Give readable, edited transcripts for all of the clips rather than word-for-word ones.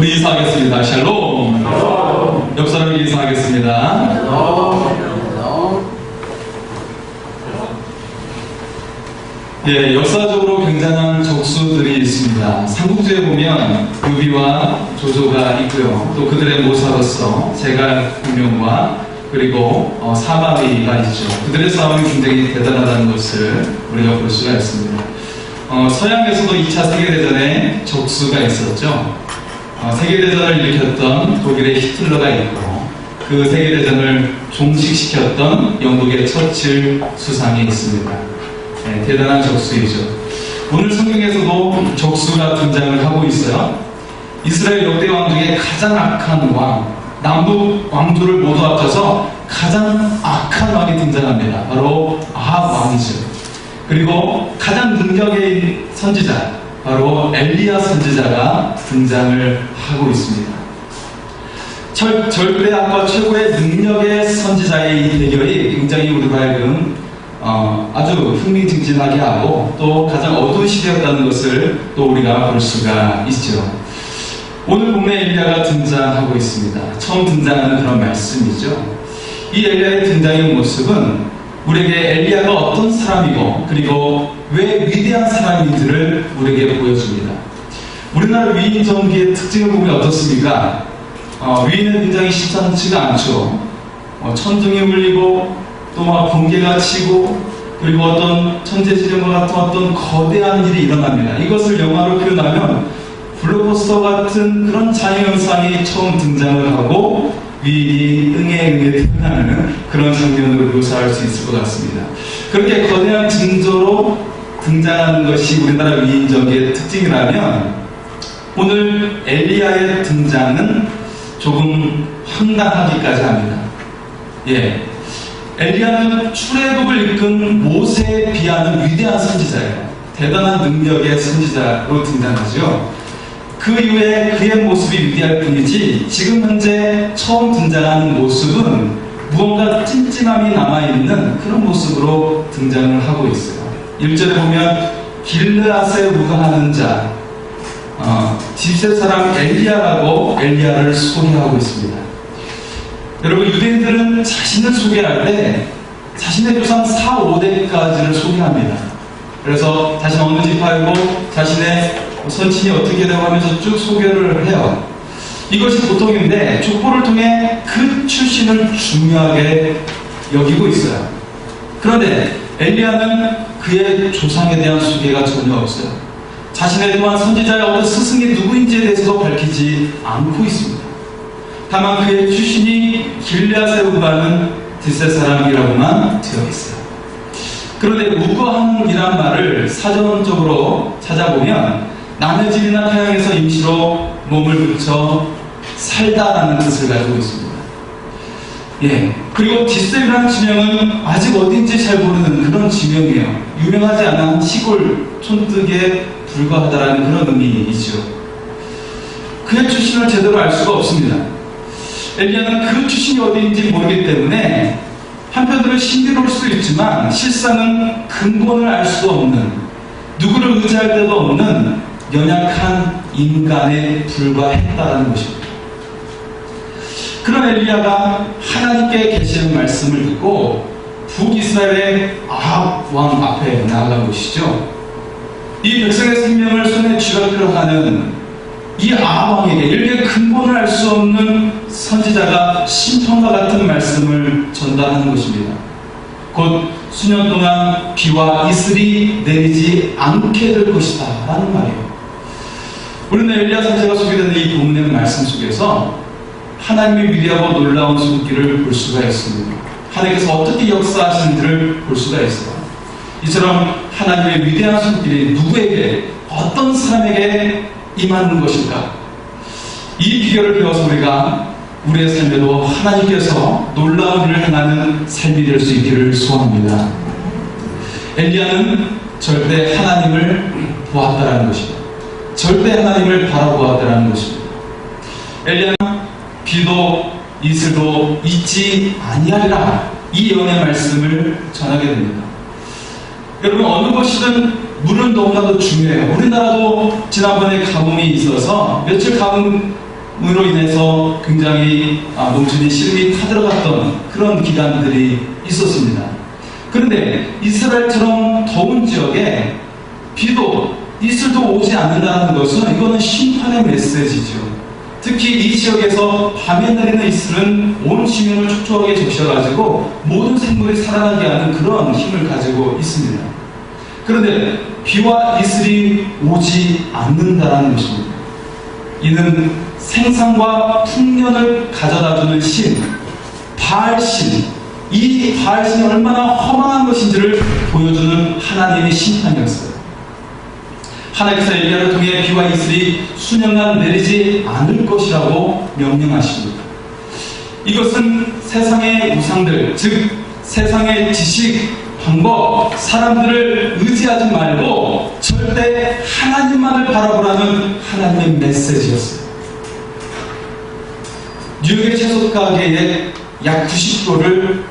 우리 인사하겠습니다. 샬롬. 옆 사람에게 인사하겠습니다. 예, 역사적으로 굉장한 적수들이 있습니다. 삼국지에 보면 유비와 조조가 있고요. 또 그들의 모사로서 제갈공명과 그리고 사마리가 있죠. 그들의 싸움이 굉장히 대단하다는 것을 우리가 볼 수가 있습니다. 서양에서도 2차 세계대전에 적수가 있었죠. 세계대전을 일으켰던 독일의 히틀러가 있고 그 세계대전을 종식시켰던 영국의 처칠 수상이 있습니다. 네, 대단한 적수이죠. 오늘 성경에서도 적수가 등장을 하고 있어요. 이스라엘 역대 왕 중에 가장 악한 왕, 남북 왕조를 모두 합쳐서 가장 악한 왕이 등장합니다. 바로 아합 왕이죠. 그리고 가장 능력의 선지자, 바로 엘리야 선지자가 등장을 하고 있습니다. 절대악과 최고의 능력의 선지자의 이 대결이 굉장히 우리로 하여금 아주 흥미진진하게 하고 또 가장 어두운 시대였다는 것을 또 우리가 볼 수가 있죠. 오늘 본문에 엘리야가 등장하고 있습니다. 처음 등장하는 그런 말씀이죠. 이 엘리야의 등장의 모습은 우리에게 엘리야가 어떤 사람이고 그리고 왜 위대한 사람인지를 우리에게 보여줍니다. 우리나라 위인 전기의 특징을 보면 어떻습니까? 위인은 굉장히 심상치가 않죠. 천둥이 울리고 또 막 번개가 치고 그리고 어떤 천재지변과 같은 어떤 거대한 일이 일어납니다. 이것을 영화로 표현하면 블록버스터 같은 그런 자연현상이 처음 등장을 하고 위인이 응애 표현하는 그런 장면으로 묘사할 수 있을 것 같습니다. 그렇게 거대한 징조로 등장하는 것이 우리나라 위인 전기의 특징이라면 오늘 엘리야의 등장은 조금 황당하기까지 합니다. 예. 엘리야는 출애굽을 이끈 모세에 비하는 위대한 선지자예요. 대단한 능력의 선지자로 등장하죠. 그 이후에 그의 모습이 위대할 뿐이지 지금 현재 처음 등장하는 모습은 무언가 찜찜함이 남아있는 그런 모습으로 등장을 하고 있어요. 1절에 보면 길르앗에 우거하는 자, 디벳 사람 엘리야라고 엘리야를 소개하고 있습니다. 여러분, 유대인들은 자신을 소개할 때 자신의 조상 4, 5대까지를 소개합니다. 그래서 자신 어느 지파이고 자신의 선친이 어떻게 되고 하면서 쭉 소개를 해요. 이것이 보통인데 족보를 통해 그 출신을 중요하게 여기고 있어요. 그런데 엘리야는 그의 조상에 대한 소개가 전혀 없어요. 자신의 또한 선지자의 어떤 스승이 누구인지에 대해서도 밝히지 않고 있습니다. 다만 그의 출신이 길르앗에 우거하는 디벳 사람이라고만 되어 있어요. 그런데 우거함이란 말을 사전적으로 찾아보면 남의 집이나 타향에서 임시로 몸을 붙여 살다라는 뜻을 가지고 있습니다. 예. 그리고 디벳이라는 지명은 아직 어딘지 잘 모르는 그런 지명이에요. 유명하지 않은 시골 촌뜨기에 불과하다라는 그런 의미이죠. 그의 출신을 제대로 알 수가 없습니다. 엘리야는 그 출신이 어디인지 모르기 때문에 한편으로는 신비로울 수도 있지만 실상은 근본을 알 수도 없는, 누구를 의지할 데도 없는 연약한 인간에 불과했다는 것입니다. 그런 엘리야가 하나님께 계시는 말씀을 듣고 북이스라엘의 아합 왕 앞에 나아간 것이죠. 이 백성의 생명을 손에 쥐어끌어 가는 이 아합 왕에게 일개 근본을 알 수 없는 선지자가 심판과 같은 말씀을 전달하는 것입니다. 곧 수년 동안 비와 이슬이 내리지 않게 될 것이다 라는 말이에요. 우리는 엘리야 선지자가 소개되는 이 본문의 말씀 속에서 하나님의 위대하고 놀라운 손길을 볼 수가 있습니다. 하나님께서 어떻게 역사하시는지를 볼 수가 있어요. 이처럼 하나님의 위대한 손길이 누구에게, 어떤 사람에게 임하는 것일까? 이 비결을 배워서 우리가 우리의 삶에도 하나님께서 놀라운 일을 행하는 삶이 될 수 있기를 소원합니다. 엘리야는 절대 하나님을 보았다라는 것입니다. 절대 하나님을 바라보았다라는 것입니다. 엘리야는 비도 이슬도 잊지 아니하리라, 이 예언의 말씀을 전하게 됩니다. 여러분, 어느 것이든 물은 너무나도 중요해요. 우리나라도 지난번에 가뭄이 있어서 며칠 가뭄 으로 인해서 굉장히 농촌이 시름이 타들어갔던 그런 기간들이 있었습니다. 그런데 이스라엘처럼 더운 지역에 비도 이슬도 오지 않는다는 것은 이거는 심판의 메시지죠. 특히 이 지역에서 밤에 내리는 이슬은 온 지면을 촉촉하게 적셔가지고 모든 생물이 살아나게 하는 그런 힘을 가지고 있습니다. 그런데 비와 이슬이 오지 않는다는 것입니다. 이는 생산과 풍년을 가져다주는 신, 바알신, 이 바알신이 얼마나 허망한 것인지를 보여주는 하나님의 심판이었어요. 하나님께서 엘리야를 통해 비와 이슬이 수년간 내리지 않을 것이라고 명령하십니다. 이것은 세상의 우상들, 즉 세상의 지식, 방법, 사람들을 의지하지 말고 절대 하나님만을 바라보라는 하나님의 메시지였어요. 뉴욕의 채소 가게의 약 90%를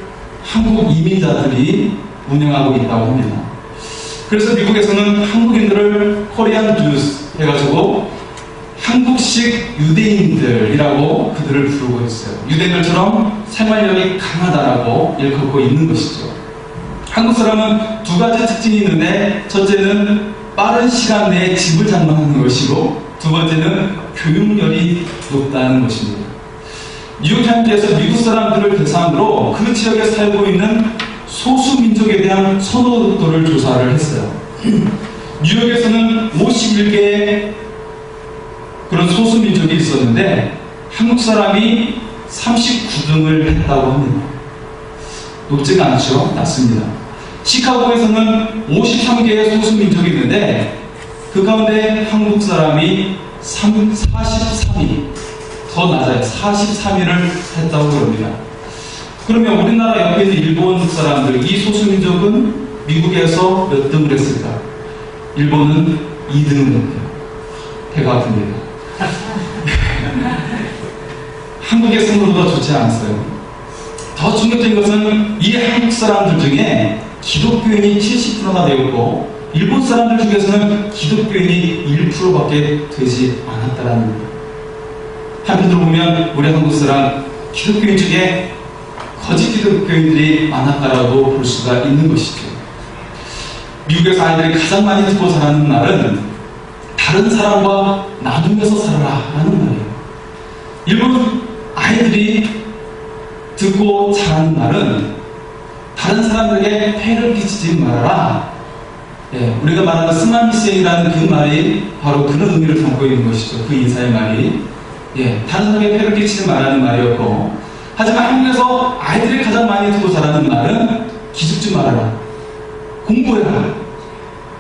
한국 이민자들이 운영하고 있다고 합니다. 그래서 미국에서는 한국인들을 코리안 주스 해가지고 한국식 유대인들이라고 그들을 부르고 있어요. 유대인들처럼 생활력이 강하다라고 일컫고 있는 것이죠. 한국 사람은 두 가지 특징이 있는데, 첫째는 빠른 시간 내에 집을 장만하는 것이고, 두 번째는 교육열이 높다는 것입니다. 뉴욕타임즈에서 미국 사람들을 대상으로 그 지역에 살고 있는 소수민족에 대한 선호도를 조사를 했어요. 뉴욕에서는 51개의 그런 소수민족이 있었는데 한국 사람이 39등을 했다고 합니다. 높지가 않죠? 낮습니다. 시카고에서는 53개의 소수민족이 있는데 그 가운데 한국 사람이 43위, 더 낮아요. 43위를 했다고 합니다. 그러면 우리나라 옆에 있는 일본 사람들, 이 소수민족은 미국에서 몇 등을 했을까? 일본은 2등을 했대요. 배가 아픕니다. 한국의 승부보다 좋지 않았어요. 더 충격적인 것은 이 한국 사람들 중에 기독교인이 70%나 되었고 일본 사람들 중에서는 기독교인이 1%밖에 되지 않았다라는 거예요. 한편으로 보면 우리 한국 사람 기독교인 중에 거짓 기독교인들이 많았다라고 볼 수가 있는 것이죠. 미국에서 아이들이 가장 많이 듣고 자라는 말은 다른 사람과 나누면서 살아라 라는 말이에요. 일본 아이들이 듣고 자라는 말은 다른 사람들에게 폐를 끼치지 말아라. 우리가 말하는 스마미생이라는 그 말이 바로 그런 의미를 담고 있는 것이죠. 그 인사의 말이 다른 사람에게 폐를 끼치지 말라는 말이었고, 하지만 한국에서 아이들이 가장 많이 듣고 자라는 말은 기죽지 말아라, 공부해라,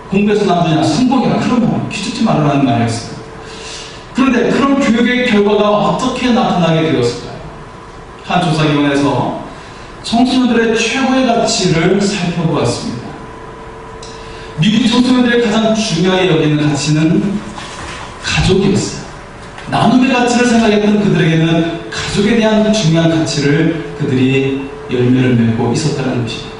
공부해서 나중에 성공해라, 그런 말, 기죽지 말아라는 말이었어요. 그런데 그런 교육의 결과가 어떻게 나타나게 되었을까요? 한 조사기관에서 청소년들의 최고의 가치를 살펴보았습니다. 미국 청소년들의 가장 중요하게 여기는 가치는 가족이었어요. 나눔의 가치를 생각했던 그들에게는 가족에 대한 중요한 가치를 그들이 열매를 맺고 있었다는 것입니다.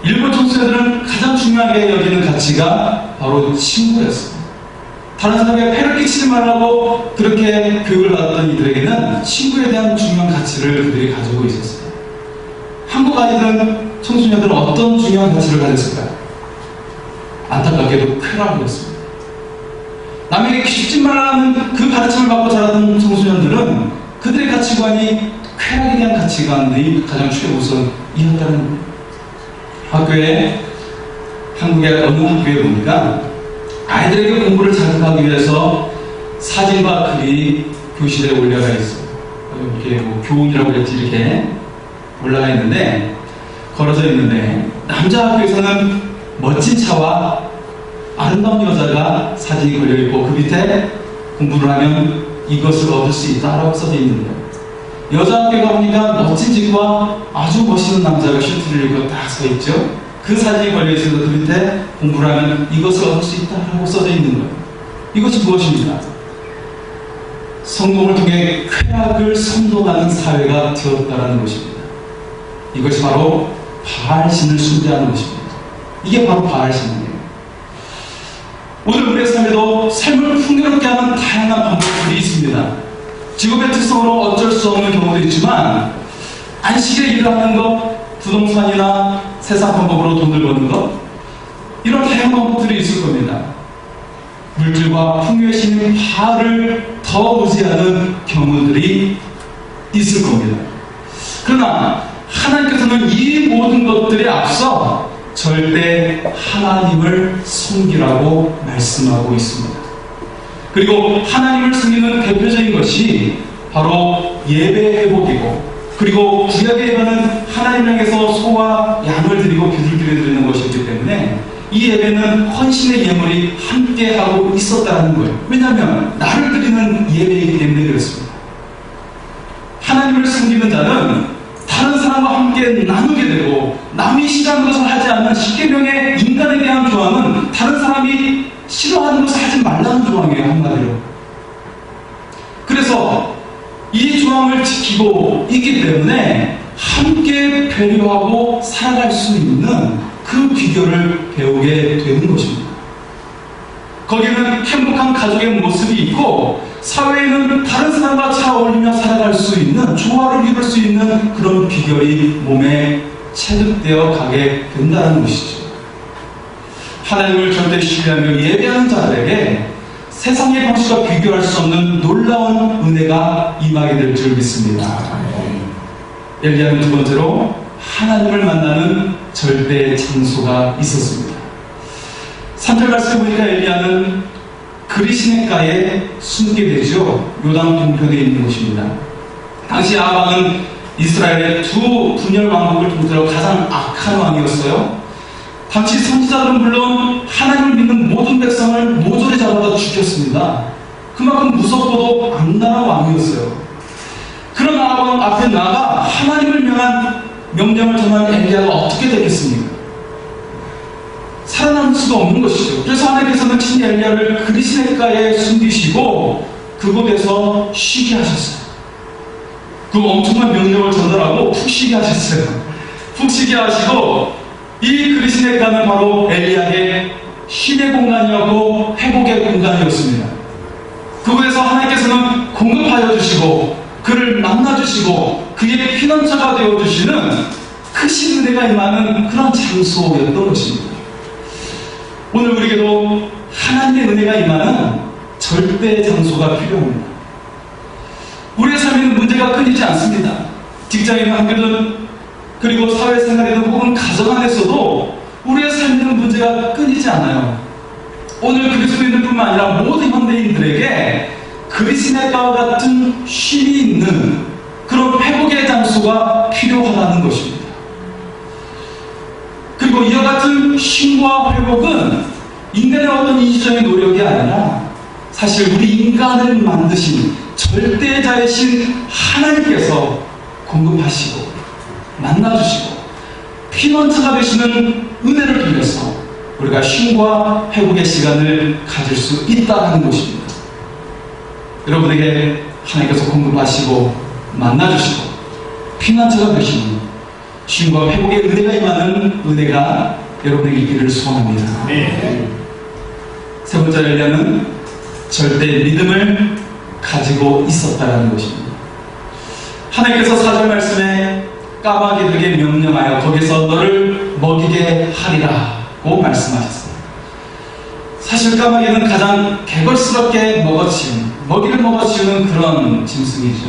일본 청소년들은 가장 중요하게 여기는 가치가 바로 친구였습니다. 다른 사람에게 폐를 끼치지 말라고 그렇게 교육을 받았던 이들에게는 친구에 대한 중요한 가치를 그들이 가지고 있었어요. 한국 아이들은, 청소년들은 어떤 중요한 가치를 가졌을까요? 안타깝게도 쾌락이었습니다. 남에게 기죽지 말라는 그 가르침을 받고 자라던 청소년들은 그들의 가치관이 쾌락에 대한 가치관이 가장 최우선이었다는 거예요. 학교에, 한국의 어느 학교에 보니까 아이들에게 공부를 자극하기 위해서 사진과 글이 교실에 올라가 있어요. 이렇게 뭐 교훈이라고 했지, 이렇게 올라가 있는데, 걸어져 있는데, 남자 학교에서는 멋진 차와 아름다운 여자가 사진이 걸려있고 그 밑에 공부를 하면 이것을 얻을 수 있다라고 써져 있는 거예요. 여자 학교에 가보니까 멋진 집과 아주 멋있는 남자가 슈트를 입고 딱 서 있죠. 그 사진이 걸려있어서 그 밑에 공부를 하면 이것을 얻을 수 있다라고 써져 있는 거예요. 이것이 무엇입니까? 성공을 통해 쾌락을 선동하는 사회가 되었다는 것입니다. 이것이 바로 바알신을 숭배하는 것입니다. 이게 바로 바알신이에요. 오늘 우리의 삶에도 삶을 풍요롭게 하는 다양한 방법들이 있습니다. 직업의 특성으로 어쩔 수 없는 경우도 있지만 안식에 일하는 것, 부동산이나 세상 방법으로 돈을 버는 것, 이런 다양한 방법들이 있을 겁니다. 물질과 풍요의 신인 바알을 더 의지하는 경우들이 있을 겁니다. 그러나 하나님께서는 이 모든 것들에 앞서 절대 하나님을 섬기라고 말씀하고 있습니다. 그리고 하나님을 섬기는 대표적인 것이 바로 예배 회복이고, 그리고 구약에 예배는 하나님을 향해서 소와 양을 드리고 비둘기를 드리는 것이기 때문에 이 예배는 헌신의 예물이 함께하고 있었다는 거예요. 왜냐하면 나를 드리는 예배이기 때문에 그렇습니다. 하나님을 섬기는 자는 다른 사람과 함께 나누게 되고, 남이 싫어하는 것을 하지 않는 십계명의 인간에 대한 조항은 다른 사람이 싫어하는 것을 하지 말라는 조항이에요, 한마디로. 그래서 이 조항을 지키고 있기 때문에 함께 배려하고 살아갈 수 있는 그 비결을 배우게 되는 것입니다. 거기는 행복한 가족의 모습이 있고, 사회에는 다른 사람과 잘 어울리며 살아갈 수 있는, 조화를 이룰 수 있는 그런 비결이 몸에 체득되어 가게 된다는 것이죠. 하나님을 절대 신뢰하며 예배하는 자들에게 세상의 방식과 비교할 수 없는 놀라운 은혜가 임하게 될 줄 믿습니다. 엘리야는 두 번째로 하나님을 만나는 절대 장소가 있었습니다. 3절 말씀에 보니까 엘리야는 그리시네가에 숨게 되죠. 요단 동편에 있는 곳입니다. 당시 아합은 이스라엘의 두 분열 왕국을 통틀어 가장 악한 왕이었어요. 당시 선지자들은 물론 하나님을 믿는 모든 백성을 모조리 잡아다 죽였습니다. 그만큼 무섭고도 악랄한 왕이었어요. 그런 아합 앞에 나가 하나님을 명한 명령을 전한 엘리야가 어떻게 되겠습니까? 살아남을 수가 없는 것이죠. 그래서 하나님께서는 친히 엘리야를 그리시네가에 숨기시고 그곳에서 쉬게 하셨어요. 그 엄청난 명령을 전달하고 푹 쉬게 하셨어요. 푹 쉬게 하시고, 이 그리시네가는 바로 엘리야의 쉼의 공간이었고 회복의 공간이었습니다. 그곳에서 하나님께서는 공급하여 주시고 그를 만나주시고 그의 피난처가 되어주시는 크신 은혜가 임하는 그런 장소였던 것입니다. 오늘 우리에게도 하나님의 은혜가 임하는 절대 장소가 필요합니다. 우리의 삶에는 문제가 끊이지 않습니다. 직장이든 학교든, 그리고 사회생활에든 혹은 가정 안에서도 우리의 삶에는 문제가 끊이지 않아요. 오늘 그리스도인들뿐만 아니라 모든 현대인들에게 그리시네가와 같은 쉼이 있는 그런 회복의 장소가 필요하다는 것입니다. 그리고 이와 같은 쉼과 회복은 인간의 어떤 이기적인 노력이 아니라 사실 우리 인간을 만드신 절대자이신 하나님께서 공급하시고 만나주시고 피난처가 되시는 은혜를 통해서 우리가 쉼과 회복의 시간을 가질 수 있다는 것입니다. 여러분에게 하나님께서 공급하시고 만나주시고 피난처가 되시는 쉼과 회복의 은혜가 임하는 은혜가 여러분에게 있기를 소원합니다. 세 번째 엘리야는 절대 믿음을 가지고 있었다는 것입니다. 하나님께서 4절 말씀에 까마귀들에게 명령하여 거기서 너를 먹이게 하리라고 말씀하셨습니다. 사실 까마귀는 가장 개걸스럽게 먹이를 먹어치우는 그런 짐승이죠.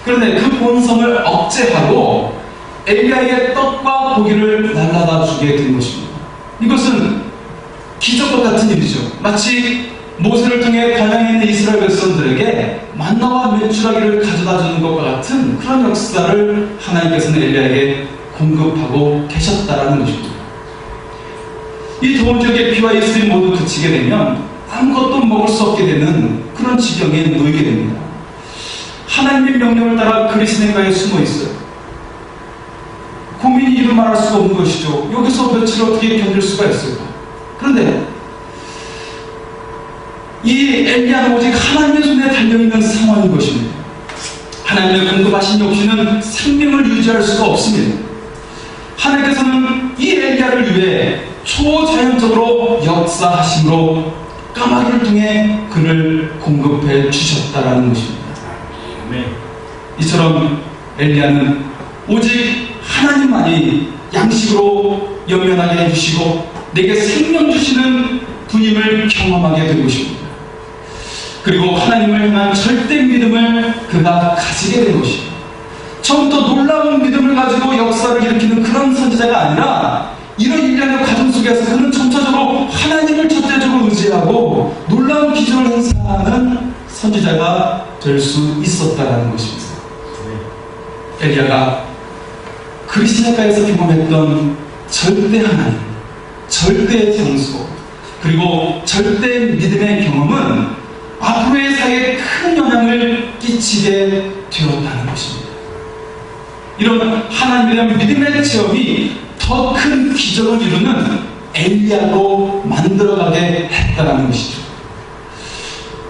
그런데 그 본성을 억제하고 엘리야에게 떡과 고기를 날라다 주게 된 것입니다. 이것은 기적과 같은 일이죠. 마치 모세를 통해 광야에 있는 이스라엘 백성들에게 만나와 메추라기를 가져다 주는 것과 같은 그런 역사를 하나님께서는 엘리야에게 공급하고 계셨다라는 것입니다. 이 더운 지역의 비와 이슬이 모두 그치게 되면 아무것도 먹을 수 없게 되는 그런 지경에 놓이게 됩니다. 하나님의 명령을 따라 그리시네가에 숨어 있어요. 고민이 이루 말할 수가 없는 것이죠. 여기서 며칠 어떻게 견딜 수가 있을까? 그런데 이 엘리야는 오직 하나님의 손에 달려있는 상황인 것입니다. 하나님의 공급하신 역시는 생명을 유지할 수가 없습니다. 하나님께서는 이 엘리야를 위해 초자연적으로 역사하심으로 까마귀를 통해 그를 공급해 주셨다라는 것입니다. 이처럼 엘리야는 오직 하나님만이 양식으로 연면하게 해주시고 내게 생명 주시는 분임을 경험하게 된 것입니다. 그리고 하나님을 향한 절대 믿음을 그가 가지게 된 것입니다. 처음부터 놀라운 믿음을 가지고 역사를 일으키는 그런 선지자가 아니라 이런 일련의 과정 속에서 그는 점차적으로 하나님을 절대적으로 의지하고 놀라운 기적을 행사하는 선지자가 될 수 있었다는 것입니다. 엘리야가 그리스도가에서 경험했던 절대 하나님, 절대 장소, 그리고 절대 믿음의 경험은 앞으로의 사회에 큰 영향을 끼치게 되었다는 것입니다. 이런 하나님에 대한 믿음의 체험이 더 큰 기적을 이루는 엘리야로 만들어가게 했다는 것이죠.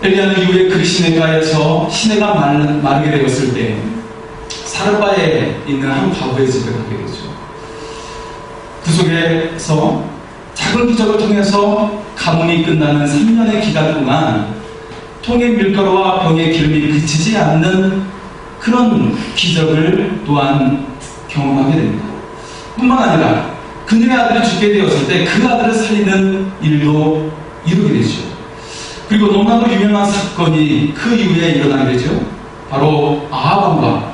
엘리야는 이후에 그 시내가에서 시내가 마르게 되었을 때 사르바에 있는 한 과부의 집에 가게 되죠. 그 속에서 작은 기적을 통해서 가뭄이 끝나는 3년의 기간 동안 통의 밀가루와 병의 기름이 그치지 않는 그런 기적을 또한 경험하게 됩니다. 뿐만 아니라 그녀의 아들이 죽게 되었을 때 그 아들을 살리는 일도 이루게 되죠. 그리고 너무나도 유명한 사건이 그 이후에 일어나게 되죠. 바로 아합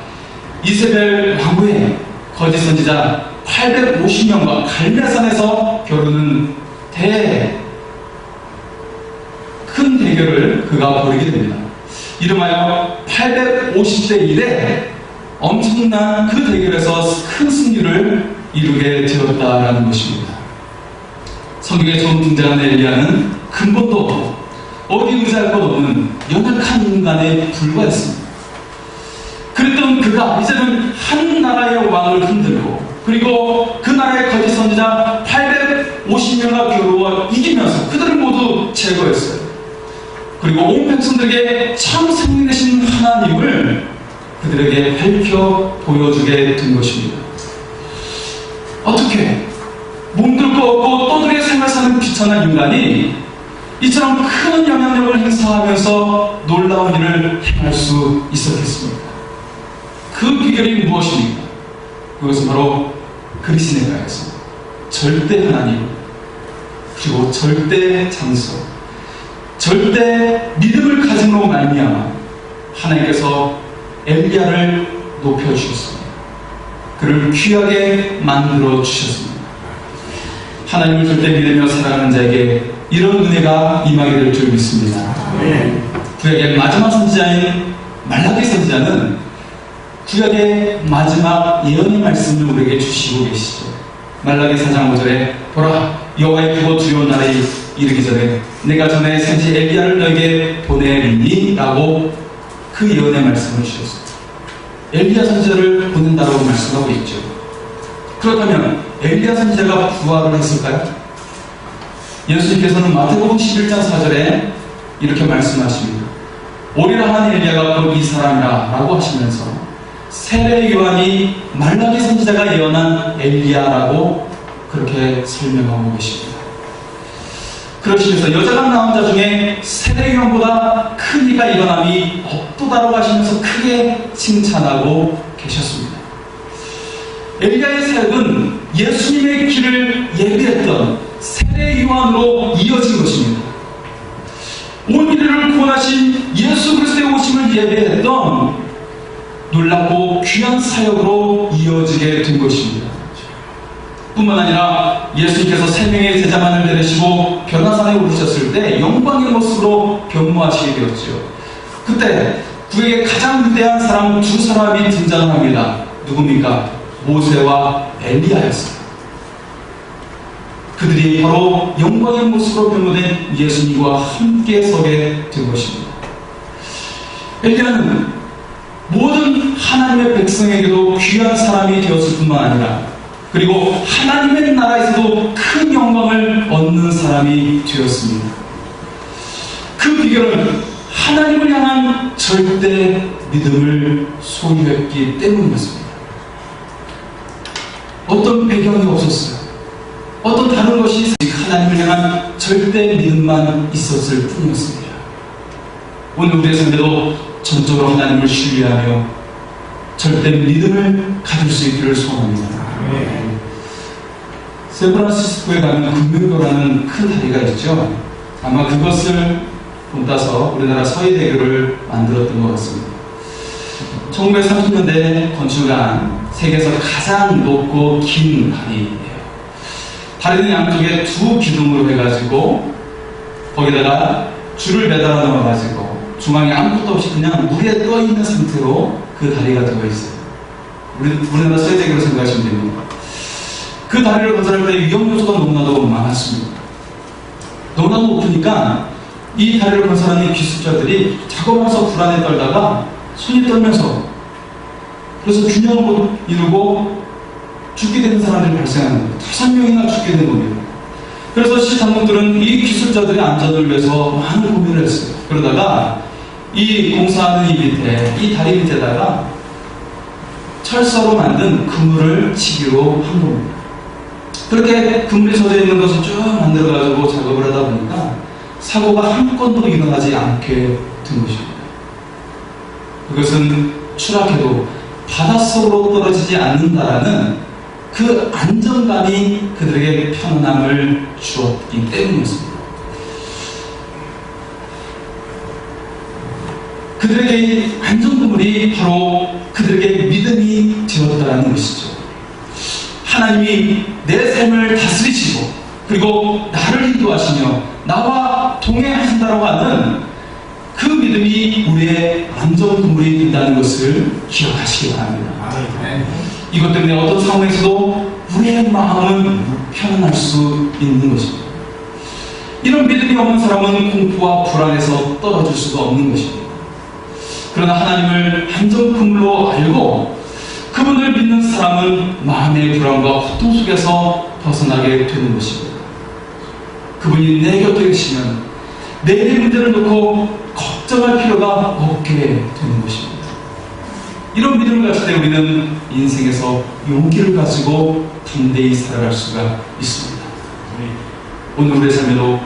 이세벨 왕후의 거짓 선지자 850명과 갈멜산에서 겨루는 큰 대결을 그가 벌이게 됩니다. 이름하여 850대 1에 엄청난 그 대결에서 큰 승리를 이루게 되었다라는 것입니다. 성경에 처음 등장하는 엘리야는 근본도 어디 의지할 것 없는 연약한 인간에 불과했습니다. 그랬던 그가 이제는 한 나라의 왕을 흔들고 그리고 그 나라의 거짓 선지자 850명과 겨루어 이기면서 그들을 모두 제거했어요. 그리고 온 백성들에게 참 생명 되신 하나님을 그들에게 밝혀 보여주게 된 것입니다. 어떻게 몸둘 거 없고 떠들의 생활 사는 비천한 인간이 이처럼 큰 영향력을 행사하면서 놀라운 일을 행할 수 있었겠습니까? 그 비결이 무엇입니까? 그것은 바로 그리스도가에서 절대 하나님, 그리고 절대 장소, 절대 믿음을 가짐으로 말미암아 하나님께서 엘리야를 높여주셨습니다. 그를 귀하게 만들어 주셨습니다. 하나님을 절대 믿으며 살아가는 자에게 이런 은혜가 임하게 될 줄 믿습니다. 구약의 마지막 선지자인 말라기 선지자는 구약의 마지막 예언의 말씀을 우리에게 주시고 계시죠. 말라기 4장 5절에 보라 여호와의 크고 두려운 날에 이르기 전에 내가 전에 선지 엘리야를 너에게 보내리니 라고 그 예언의 말씀을 주셨습니다. 엘리야 선지자를 보낸다라고 말씀하고 있죠. 그렇다면 엘리야 선지자가 부활을 했을까요? 예수님께서는 마태복음 11장 4절에 이렇게 말씀하십니다. 오리라 한 엘리야가 곧 이 사람이라 라고 하시면서 세례 요한이 말라기 선지자가 예언한 엘리야라고 그렇게 설명하고 계십니다. 그러시면서 여자가 낳은 자 중에 세례 요한보다 큰 이가 일어남이 없도다라고 하시면서 크게 칭찬하고 계셨습니다. 엘리야의 사역은 예수님의 길을 예비했던 세례 요한으로 이어진 것입니다. 온 인류를 구원하신 예수 그리스도의 오심을 예배했던 놀랍고 귀한 사역으로 이어지게 된 것입니다. 뿐만 아니라 예수님께서 세 명의 제자만을 데리시고 변화산에 오르셨을 때 영광의 모습으로 변모하시게 되었죠. 그때 그에게 가장 위대한 사람 두 사람이 등장합니다. 누굽니까? 모세와 엘리야였습니다. 그들이 바로 영광의 모습으로 변모된 예수님과 함께 서게 된 것입니다. 엘리야는 모든 하나님의 백성에게도 귀한 사람이 되었을 뿐만 아니라 그리고 하나님의 나라에서도 큰 영광을 얻는 사람이 되었습니다. 그 비결은 하나님을 향한 절대 믿음을 소유했기 때문이었습니다. 어떤 배경이 없었어요. 어떤 다른 것이 하나님을 향한 절대 믿음만 있었을 뿐이었습니다. 오늘 우리의 삶에도 전적으로 하나님을 신뢰하며 절대 믿음을 가질 수 있기를 소원합니다. 샌프란시스코에 가면 금요교라는 큰 다리가 있죠. 아마 그것을 본따서 우리나라 서해대교를 만들었던 것 같습니다. 1930년대에 건축한 세계에서 가장 높고 긴 다리예요. 다리는 양쪽에 두 기둥으로 해가지고 거기다가 줄을 매달아 놓아가지고 중앙에 아무것도 없이 그냥 물에 떠 있는 상태로 그 다리가 되어 있어요. 우리나라 서해대교를 생각하시면 됩니다. 그 다리를 건설할 때 위험 요소가 너무나도 많았습니다. 너무나도 높으니까 이 다리를 건설하는 기술자들이 작업하면서 불안에 떨다가 손이 떨면서 그래서 균형을 못 이루고 죽게 되는 사람들이 발생하는 거예요. 5명이나 죽게 된 겁니다. 그래서 시장군들은 이 기술자들의 안전을 위해서 많은 고민을 했어요. 그러다가 이 공사하는 이 다리 밑에다가 철사로 만든 그물을 치기로 한 겁니다. 그렇게 그물이 젖어 있는 것을 쭉 만들어가지고 작업을 하다 보니까 사고가 한 건도 일어나지 않게 된 것입니다. 그것은 추락해도 바닷속으로 떨어지지 않는다라는 그 안정감이 그들에게 편안함을 주었기 때문이었습니다. 그들에게 이 안전그물이 바로 그들에게 믿음이 되었다는 것이죠. 하나님이 내 삶을 다스리시고 그리고 나를 인도하시며 나와 동행하신다고 하는 그 믿음이 우리의 안전그물이 된다는 것을 기억하시기 바랍니다. 이것 때문에 어떤 상황에서도 우리의 마음은 편안할 수 있는 것입니다. 이런 믿음이 없는 사람은 공포와 불안에서 떨어질 수가 없는 것입니다. 그러나 하나님을 안전그물로 알고 그분을 믿는 사람은 마음의 불안과 고통 속에서 벗어나게 되는 것입니다. 그분이 내 곁에 계시면 내일의 문제를 놓고 걱정할 필요가 없게 되는 것입니다. 이런 믿음을 가질 때 우리는 인생에서 용기를 가지고 담대히 살아갈 수가 있습니다. 오늘 우리의 삶에도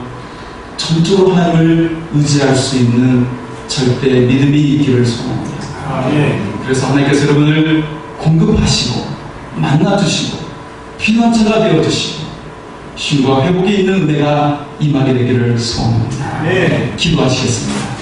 전적으로 하나님을 의지할 수 있는 절대 믿음이 있기를 소원합니다. 그래서 하나님께서 여러분을 공급하시고 만나주시고 피난처가 되어주시고 쉼과 회복이 있는 은혜가 임하게 되기를 소원합니다. 기도하시겠습니다.